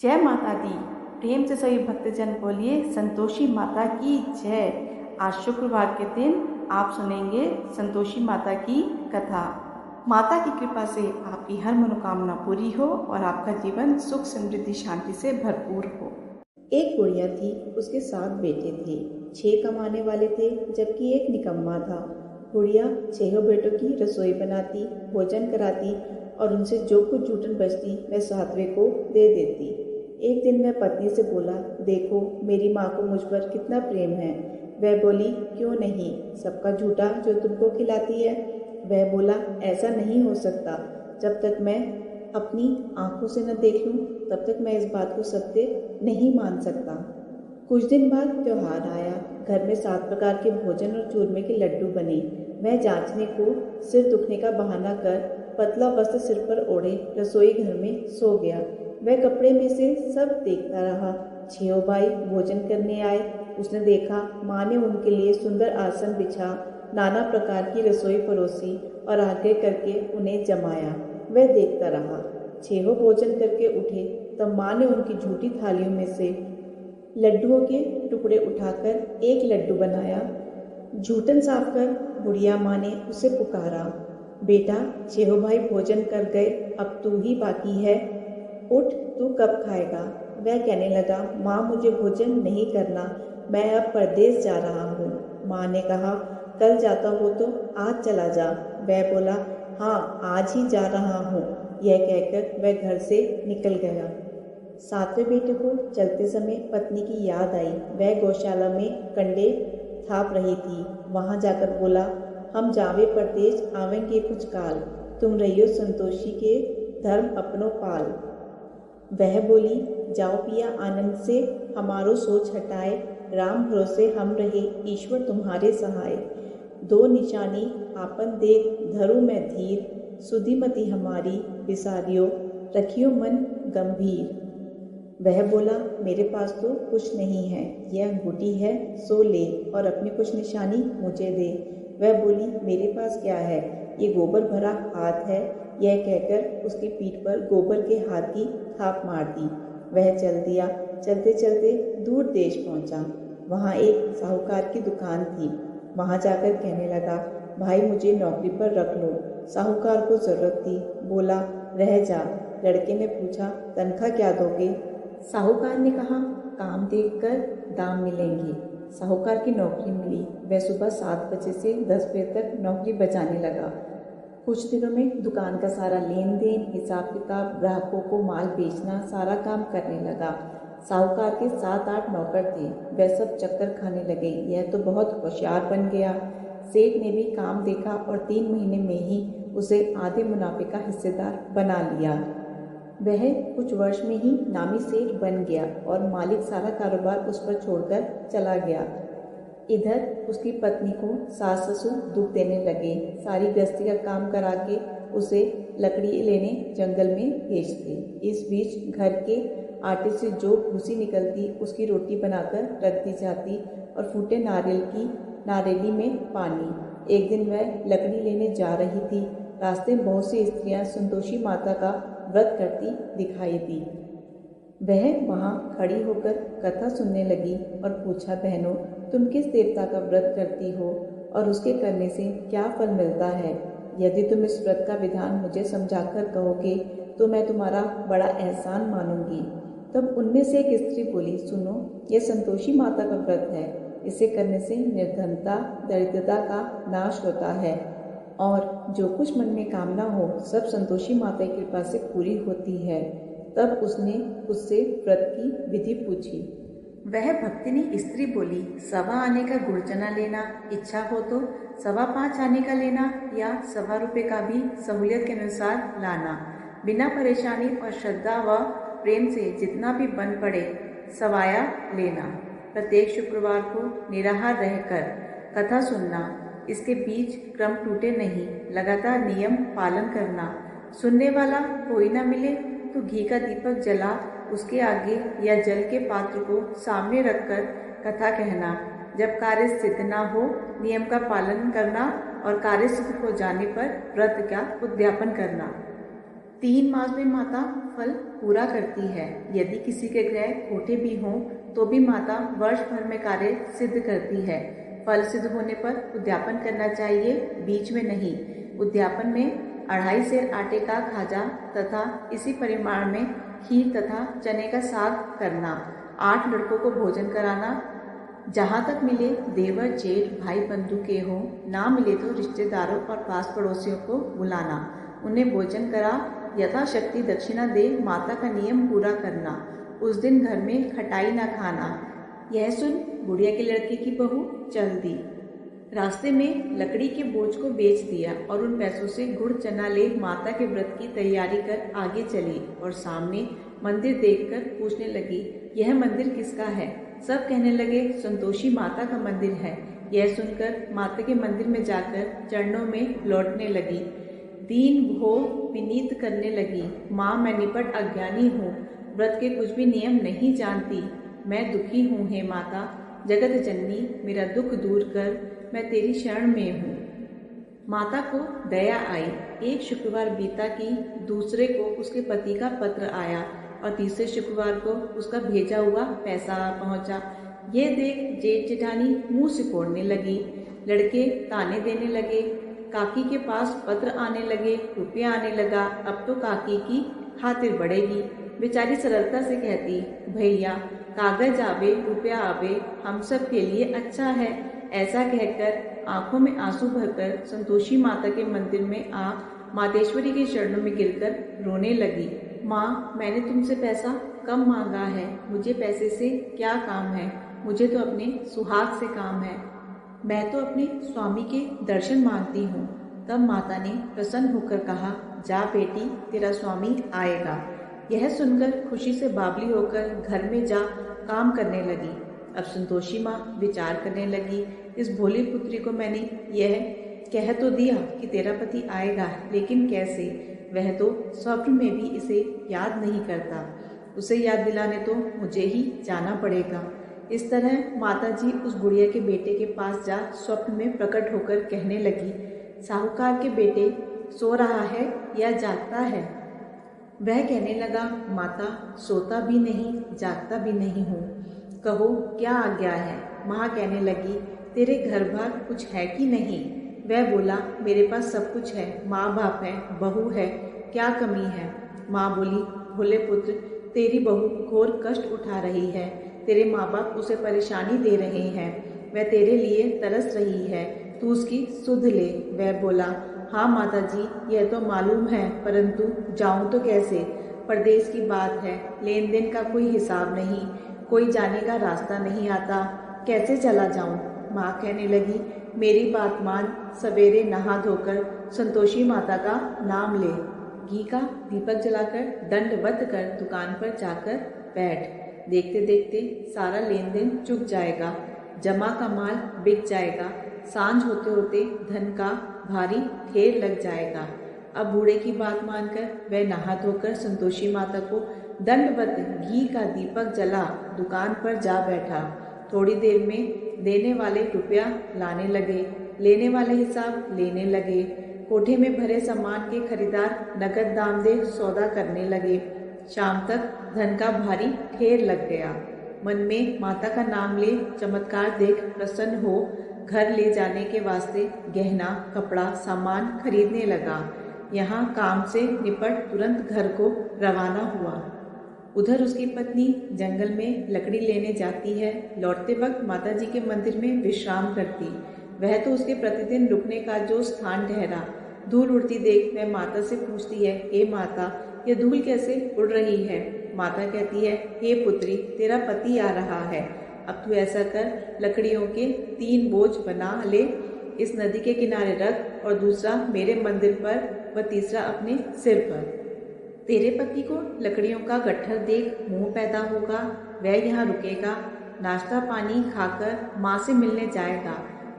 जय माता दी। प्रेम से सभी भक्तजन बोलिए संतोषी माता की जय। आज शुक्रवार के दिन आप सुनेंगे संतोषी माता की कथा। माता की कृपा से आपकी हर मनोकामना पूरी हो और आपका जीवन सुख समृद्धि शांति से भरपूर हो। एक गुड़िया थी, उसके 7 बेटे थे। 6 कमाने वाले थे जबकि एक निकम्मा था। गुड़िया 6 बेटों की रसोई बनाती, भोजन कराती और उनसे जो कुछ जूठन बचती वह 7वें को दे देती। एक दिन वह पत्नी से बोला, देखो मेरी माँ को मुझ पर कितना प्रेम है। वह बोली, क्यों नहीं, सबका जूठा जो तुमको खिलाती है। वह बोला, ऐसा नहीं हो सकता, जब तक मैं अपनी आंखों से न देख लूं तब तक मैं इस बात को सत्य नहीं मान सकता। कुछ दिन बाद त्योहार आया। घर में 7 प्रकार के भोजन और चूरमे के लड्डू बने। वह जांचने को सिर दुखने का बहाना कर पतला वस्त्र सिर पर ओढ़े रसोई घर में सो गया। वह कपड़े में से सब देखता रहा। 6 भाई भोजन करने आए। उसने देखा माँ ने उनके लिए सुंदर आसन बिछा, नाना प्रकार की रसोई परोसी और आगे करके उन्हें जमाया। वह देखता रहा। 6 भोजन करके उठे तब माँ ने उनकी झूठी थालियों में से लड्डुओं के टुकड़े उठाकर एक लड्डू बनाया। जूठन साफ कर बुढ़िया माँ ने उसे पुकारा, बेटा 6 भाई भोजन कर गए, अब तू ही बाकी है, उठ, तू कब खाएगा। वह कहने लगा, माँ मुझे भोजन नहीं करना, मैं अब परदेश जा रहा हूँ। माँ ने कहा, कल जाता हो तो आज चला जा। वह बोला, हाँ आज ही जा रहा हूँ। यह कहकर वह घर से निकल गया। 7वें बेटे को चलते समय पत्नी की याद आई। वह गौशाला में कंडे थाप रही थी। वहां जाकर बोला, हम जावे परदेश आवेंगे कुछ काल, तुम रहियो संतोषी के धर्म अपनो पाल। वह बोली, जाओ पिया आनंद से, हमारो सोच हटाए, राम भरोसे हम रहे, ईश्वर तुम्हारे सहाय। 2 निशानी आपन देख धरु में धीर, सुधीमती हमारी विसारियो, रखियो मन गंभीर। वह बोला, मेरे पास तो कुछ नहीं है, यह अंगूठी है सो ले और अपनी कुछ निशानी मुझे दे। वह बोली, मेरे पास क्या है, ये गोबर भरा हाथ है। यह कहकर उसकी पीठ पर गोबर के हाथ की थाप मार दी। वह चल दिया। चलते चलते दूर देश पहुंचा। वहां एक साहूकार की दुकान थी। वहां जाकर कहने लगा, भाई मुझे नौकरी पर रख लो। साहूकार को जरूरत थी। बोला, रह जा। लड़के ने पूछा, तनख्वाह क्या दोगे। साहूकार ने कहा, काम देखकर दाम मिलेंगे। साहूकार की नौकरी मिली। वह सुबह 7 बजे से 10 बजे तक नौकरी बजाने लगा। कुछ दिनों में दुकान का सारा लेन देन, हिसाब किताब, ग्राहकों को माल बेचना, सारा काम करने लगा। साहूकार के 7-8 नौकर थे। वह सब चक्कर खाने लगे, यह तो बहुत होशियार बन गया। सेठ ने भी काम देखा और 3 महीने में ही उसे आधे मुनाफे का हिस्सेदार बना लिया। वह कुछ वर्ष में ही नामी सेठ बन गया और मालिक सारा कारोबार उस पर छोड़कर चला गया। इधर उसकी पत्नी को सास ससुर दुख देने लगे। सारी गृहस्थी का काम करा के उसे लकड़ी लेने जंगल में भेजते। इस बीच घर के आटे से जो भूसी निकलती उसकी रोटी बनाकर रख दी जाती और फूटे नारियल की नारेली में पानी। एक दिन वह लकड़ी लेने जा रही थी। रास्ते में बहुत सी स्त्रियां संतोषी माता का व्रत करती दिखाई दी। वह वहां खड़ी होकर कथा सुनने लगी और पूछा, बहनों तुम किस देवता का व्रत करती हो और उसके करने से क्या फल मिलता है। यदि तुम इस व्रत का विधान मुझे समझाकर कहोगे तो मैं तुम्हारा बड़ा एहसान मानूंगी। तब उनमें से एक स्त्री बोली, सुनो, यह संतोषी माता का व्रत है। इसे करने से निर्धनता दरिद्रता का नाश होता है और जो कुछ मन में कामना हो सब संतोषी माता की कृपा से पूरी होती है। तब उसने उससे व्रत की विधि पूछी। वह भक्तिनी स्त्री बोली, 1.25 आने का गुड़ चना लेना, इच्छा हो तो 5.25 आने का लेना या 1.25 रुपये का भी सहूलियत के अनुसार लाना। बिना परेशानी और श्रद्धा व प्रेम से जितना भी बन पड़े सवाया लेना। प्रत्येक शुक्रवार को निराहार रहकर कथा सुनना। इसके बीच क्रम टूटे नहीं, लगातार नियम पालन करना। सुनने वाला कोई ना मिले तो घी का दीपक जला उसके आगे या जल के पात्र को सामने रखकर कथा कहना। जब कार्य सिद्ध ना हो नियम का पालन करना और कार्य सिद्ध हो जाने पर व्रत का उद्यापन करना। 3 मास में माता फल पूरा करती है। यदि किसी के ग्रह खोटे भी हों तो भी माता वर्ष भर में कार्य सिद्ध करती है। फल सिद्ध होने पर उद्यापन करना चाहिए, बीच में नहीं। उद्यापन में 2.5 सेर आटे का खाजा तथा इसी परिमाण में खीर तथा चने का साग करना। 8 लड़कों को भोजन कराना। जहाँ तक मिले देवर जेठ भाई बंधु के हों, ना मिले तो रिश्तेदारों और पास पड़ोसियों को बुलाना, उन्हें भोजन करा यथाशक्ति दक्षिणा दे माता का नियम पूरा करना। उस दिन घर में खटाई न खाना। यह सुन बुढ़िया के लड़के की बहू चल दी। रास्ते में लकड़ी के बोझ को बेच दिया और उन पैसों से गुड़ चना ले माता के व्रत की तैयारी कर आगे चली और सामने मंदिर देखकर पूछने लगी, यह मंदिर किसका है? सब कहने लगे, संतोषी माता का मंदिर है। यह सुनकर माता के मंदिर में जाकर चरणों में लौटने लगी। दीन भो विनीत करने लगी, माँ मैं निपट अज्ञानी हूँ, व्रत के कुछ भी नियम नहीं जानती। मैं दुखी हूँ हे माता, जगत जननी मेरा दुख दूर कर, मैं तेरी शरण में हूँ। माता को दया आई। एक शुक्रवार बीता कि दूसरे को उसके पति का पत्र आया और तीसरे शुक्रवार को उसका भेजा हुआ पैसा आ पहुंचा। ये देख जेठ जेठानी मुंह सिकोड़ने लगी। लड़के ताने देने लगे। काकी के पास पत्र आने लगे, रुपया आने लगा। अब तो काकी की खातिर बढ़ेगी। बेचारी सरलता से कहती, भैया कागज आवे रुपया आवे, हम सब के लिए अच्छा है। ऐसा कहकर आंखों में आंसू भरकर संतोषी माता के मंदिर में आ मातेश्वरी के चरणों में गिरकर रोने लगी। माँ मैंने तुमसे पैसा कम मांगा है, मुझे पैसे से क्या काम है, मुझे तो अपने सुहाग से काम है। मैं तो अपने स्वामी के दर्शन मांगती हूँ। तब माता ने प्रसन्न होकर कहा, जा बेटी तेरा स्वामी आएगा। यह सुनकर खुशी से बावली होकर घर में जा काम करने लगी। अब संतोषी माँ विचार करने लगी, इस भोली पुत्री को मैंने यह कह तो दिया कि तेरा पति आएगा, लेकिन कैसे? वह तो स्वप्न में भी इसे याद नहीं करता। उसे याद दिलाने तो मुझे ही जाना पड़ेगा। इस तरह माताजी उस बुढ़िया के बेटे के पास जा स्वप्न में प्रकट होकर कहने लगी, साहूकार के बेटे सो रहा है या जागता है? वह कहने लगा, माता सोता भी नहीं जागता भी नहीं हूँ, कहो क्या आज्ञा है? माँ कहने लगी, तेरे घर बार कुछ है कि नहीं? वह बोला, मेरे पास सब कुछ है, माँ बाप है, बहू है, क्या कमी है? माँ बोली, भोले पुत्र तेरी बहू घोर कष्ट उठा रही है, तेरे माँ बाप उसे परेशानी दे रहे हैं, वह तेरे लिए तरस रही है, तू उसकी सुध ले। वह बोला, हाँ माता जी यह तो मालूम है, परंतु जाऊं तो कैसे? परदेश की बात है, लेन देन का कोई हिसाब नहीं, कोई जाने का रास्ता नहीं आता, कैसे चला जाऊं? माँ कहने लगी, मेरी बात मान, सवेरे नहा धोकर संतोषी माता का नाम ले, घी का दीपक जलाकर दंडवत कर दुकान पर जाकर बैठ। देखते देखते सारा लेन देन चुक जाएगा, जमा का माल बिक जाएगा, सांझ होते होते धन का भारी ढेर लग जाएगा। अब बूढ़े की बात मानकर वह नहा धोकर संतोषी माता को दंडवत घी का दीपक जला दुकान पर जा बैठा। थोड़ी देर में देने वाले रुपया लाने लगे, लेने वाले हिसाब लेने लगे। कोठे में भरे सामान के खरीदार नगद दाम दे सौदा करने लगे। शाम तक धन का भारी ढेर लग गया। मन में माता का नाम ले चमत्कार देख प्रसन्न हो घर ले जाने के वास्ते गहना कपड़ा सामान खरीदने लगा। यहाँ काम से निपट तुरंत घर को रवाना हुआ। उधर उसकी पत्नी जंगल में लकड़ी लेने जाती है। लौटते वक्त माताजी के मंदिर में विश्राम करती। वह तो उसके प्रतिदिन रुकने का जो स्थान ठहरा। धूल उड़ती देख वह माता से पूछती है, हे माता यह धूल कैसे उड़ रही है? माता कहती है, हे पुत्री तेरा पति आ रहा है, अब तू ऐसा कर लकड़ियों के 3 बोझ बना ले, इस नदी के किनारे रख और दूसरा मेरे मंदिर पर व तीसरा अपने सिर पर। तेरे पति को लकड़ियों का गट्ठर देख मोह पैदा होगा, वह यहाँ रुकेगा, नाश्ता पानी खाकर माँ से मिलने जाएगा।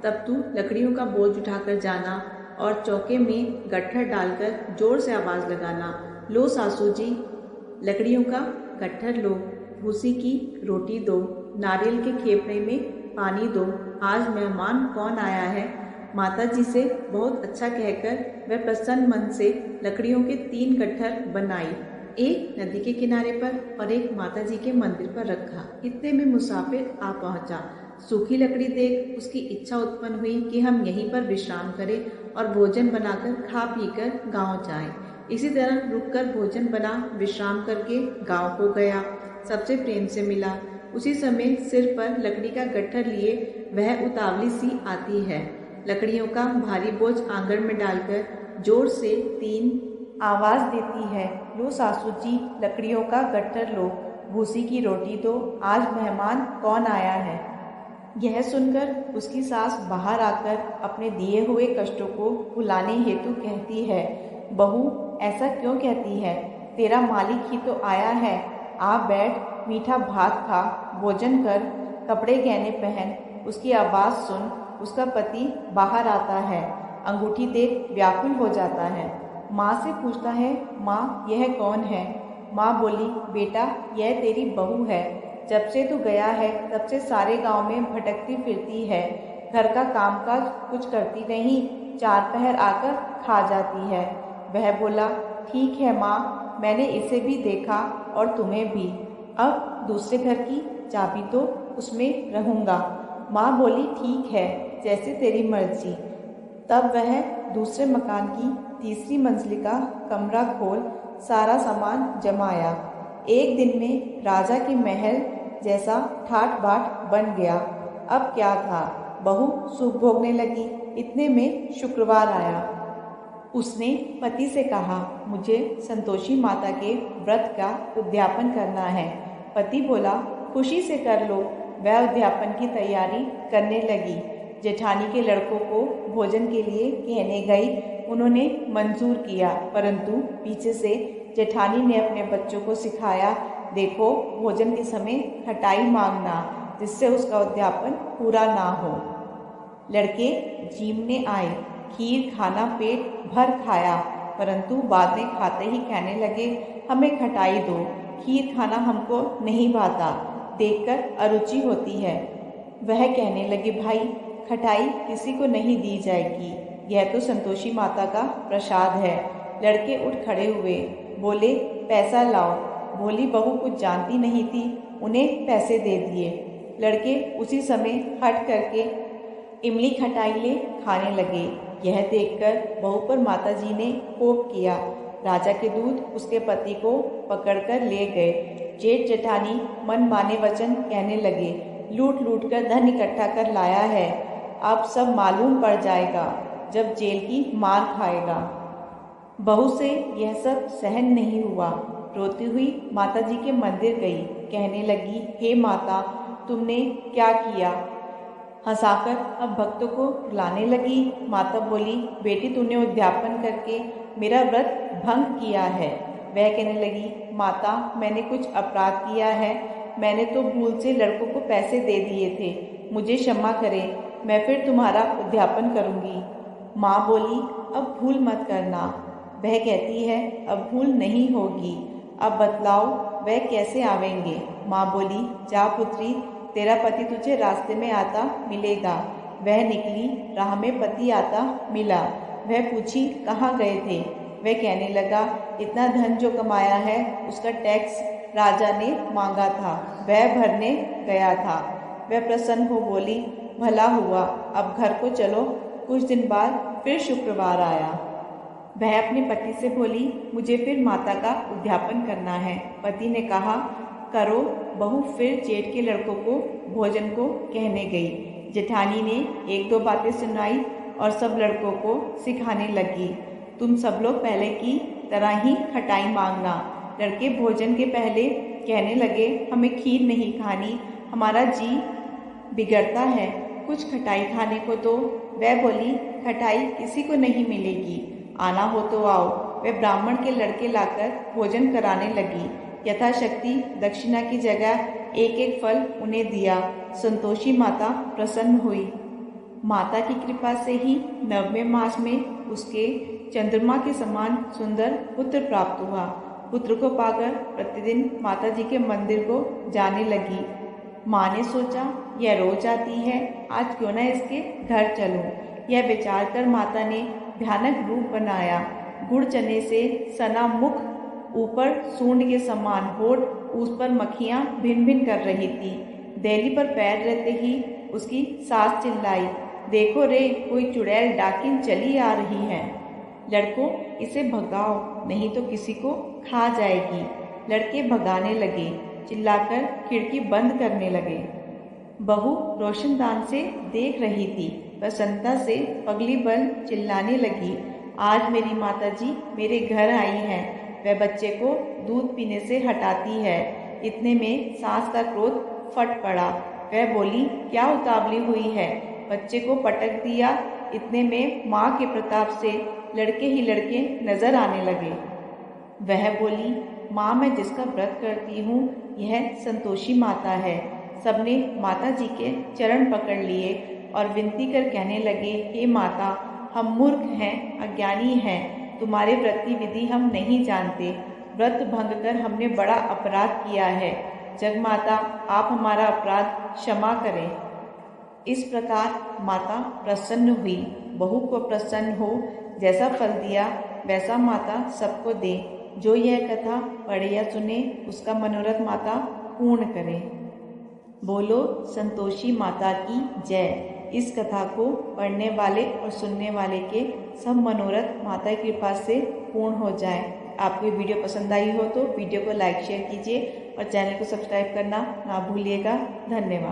तब तू लकड़ियों का बोझ उठाकर जाना और चौके में गट्ठर डालकर जोर से आवाज़ लगाना, लो सासू जी लकड़ियों का गट्ठर लो, भूसी की रोटी दो, नारियल के खेपड़े में पानी दो, आज मेहमान कौन आया है? माता जी से बहुत अच्छा कहकर वह प्रसन्न मन से लकड़ियों के 3 गट्ठर बनाई, एक नदी के किनारे पर और एक माता जी के मंदिर पर रखा। इतने में मुसाफिर आ पहुंचा। सूखी लकड़ी देख उसकी इच्छा उत्पन्न हुई कि हम यहीं पर विश्राम करें और भोजन बनाकर खा पीकर गांव जाएं। इसी तरह रुककर भोजन बना विश्राम करके गांव को गया। सबसे प्रेम से मिला। उसी समय सिर पर लकड़ी का गट्ठर लिए वह उतावली सी आती है। लकड़ियों का भारी बोझ आंगन में डालकर जोर से 3 आवाज देती है, लो सासू जी, लकड़ियों का गट्ठर लो, भूसी की रोटी दो, आज मेहमान कौन आया है। यह सुनकर उसकी सास बाहर आकर अपने दिए हुए कष्टों को भुलाने हेतु कहती है, बहू ऐसा क्यों कहती है, तेरा मालिक ही तो आया है, आ बैठ, मीठा भात खा, भोजन कर, कपड़े गहने पहन। उसकी आवाज़ सुन उसका पति बाहर आता है, अंगूठी देख व्याकुल हो जाता है। माँ से पूछता है, माँ यह कौन है। माँ बोली, बेटा यह तेरी बहू है, जब से तू गया है तब से सारे गांव में भटकती फिरती है, घर का कामकाज कुछ करती नहीं, 4 पहर आकर खा जाती है। वह बोला, ठीक है माँ, मैंने इसे भी देखा और तुम्हें भी, अब दूसरे घर की चाबी तो उसमें रहूँगा। माँ बोली, ठीक है, जैसे तेरी मर्जी। तब वह दूसरे मकान की तीसरी मंजिल का कमरा खोल सारा सामान जमाया। एक दिन में राजा के महल जैसा ठाट बाट बन गया। अब क्या था, बहू सुख भोगने लगी। इतने में शुक्रवार आया। उसने पति से कहा, मुझे संतोषी माता के व्रत का उद्यापन करना है। पति बोला, खुशी से कर लो। वह उद्यापन की तैयारी करने लगी। जेठानी के लड़कों को भोजन के लिए कहने गई। उन्होंने मंजूर किया, परंतु पीछे से जेठानी ने अपने बच्चों को सिखाया, देखो भोजन के समय खटाई मांगना, जिससे उसका उद्यापन पूरा ना हो। लड़के जीमने आए, खीर खाना पेट भर खाया, परंतु बाद में खाते ही कहने लगे, हमें खटाई दो, खीर खाना हमको नहीं भाता, देखकर अरुचि होती है। वह कहने लगे, भाई खटाई किसी को नहीं दी जाएगी, यह तो संतोषी माता का प्रसाद है। लड़के उठ खड़े हुए, बोले, पैसा लाओ। भोली बहू कुछ जानती नहीं थी, उन्हें पैसे दे दिए। लड़के उसी समय हट करके इमली खटाई ले खाने लगे। यह देखकर बहू पर माताजी ने कोप किया। राजा के दूत उसके पति को पकड़कर ले गए। जेठ जेठानी मन माने वचन कहने लगे, लूट लूट कर धन इकट्ठा कर लाया है, अब सब मालूम पड़ जाएगा जब जेल की मार खाएगा। बहू से यह सब सहन नहीं हुआ। रोती हुई माताजी के मंदिर गई। कहने लगी, हे माता, तुमने क्या किया। हंसाकर अब भक्तों को रुलाने लगी। माता बोली, बेटी तूने उद्यापन करके मेरा व्रत भंग किया है। वह कहने लगी, माता मैंने कुछ अपराध किया है, मैंने तो भूल से लड़कों को पैसे दे दिए थे, मुझे क्षमा करें, मैं फिर तुम्हारा उद्यापन करूँगी। माँ बोली, अब भूल मत करना। वह कहती है, अब भूल नहीं होगी, अब बतलाओ वह कैसे आवेंगे। माँ बोली, जा पुत्री, तेरा पति तुझे रास्ते में आता मिलेगा। वह निकली, राह में पति आता मिला। वह पूछी, कहाँ गए थे। वह कहने लगा, इतना धन जो कमाया है उसका टैक्स राजा ने मांगा था, वह भरने गया था। वह प्रसन्न हो बोली, भला हुआ, अब घर को चलो। कुछ दिन बाद फिर शुक्रवार आया। वह अपने पति से बोली, मुझे फिर माता का उद्यापन करना है। पति ने कहा, करो। बहू फिर जेठ के लड़कों को भोजन को कहने गई। जेठानी ने 1-2 बातें सुनाई और सब लड़कों को सिखाने लगी, तुम सब लोग पहले की तरह ही खटाई मांगना। लड़के भोजन के पहले कहने लगे, हमें खीर नहीं खानी, हमारा जी बिगड़ता है, कुछ खटाई खाने को दो। वह बोली, खटाई किसी को नहीं मिलेगी, आना हो तो आओ। वह ब्राह्मण के लड़के लाकर भोजन कराने लगी। यथाशक्ति दक्षिणा की जगह 1-1 फल उन्हें दिया। संतोषी माता प्रसन्न हुई। माता की कृपा से ही 9वें मास में उसके चंद्रमा के समान सुंदर पुत्र प्राप्त हुआ। पुत्र को पाकर प्रतिदिन माता जी के मंदिर को जाने लगी। माँ ने सोचा, यह रोज आती है, आज क्यों न इसके घर चलूं। यह विचार कर माता ने भयानक रूप बनाया। गुड़ चने से सना मुख, ऊपर सूंड के समान होठ, उस पर मक्खियाँ भिन भिन कर रही थी। दहली पर पैर रहते ही उसकी सास चिल्लाई, देखो रे, कोई चुड़ैल डाकिन चली आ रही है। लड़कों, इसे भगाओ, नहीं तो किसी को खा जाएगी। लड़के भगाने लगे, चिल्लाकर खिड़की बंद करने लगे। बहू रोशनदान से देख रही थी, प्रसन्नता से पगली बन चिल्लाने लगी, आज मेरी माताजी मेरे घर आई हैं, वह बच्चे को दूध पीने से हटाती है। इतने में सास का क्रोध फट पड़ा। वह बोली, क्या उतावली हुई है, बच्चे को पटक दिया। इतने में माँ के प्रताप से लड़के ही लड़के नजर आने लगे। वह बोली, माँ, मैं जिसका व्रत करती हूँ यह संतोषी माता है। सबने माता जी के चरण पकड़ लिए और विनती कर कहने लगे, हे माता, हम मूर्ख हैं, अज्ञानी हैं, तुम्हारे व्रत की विधि हम नहीं जानते। व्रत भंग कर हमने बड़ा अपराध किया है। जगमाता, आप हमारा अपराध क्षमा करें। इस प्रकार माता प्रसन्न हुई। बहू को प्रसन्न हो, जैसा फल दिया वैसा माता सबको दे। जो यह कथा पढ़े या सुने उसका मनोरथ माता पूर्ण करे। बोलो संतोषी माता की जय। इस कथा को पढ़ने वाले और सुनने वाले के सब मनोरथ माता की कृपा से पूर्ण हो जाए। आपको ये वीडियो पसंद आई हो तो वीडियो को लाइक शेयर कीजिए और चैनल को सब्सक्राइब करना ना भूलिएगा। धन्यवाद।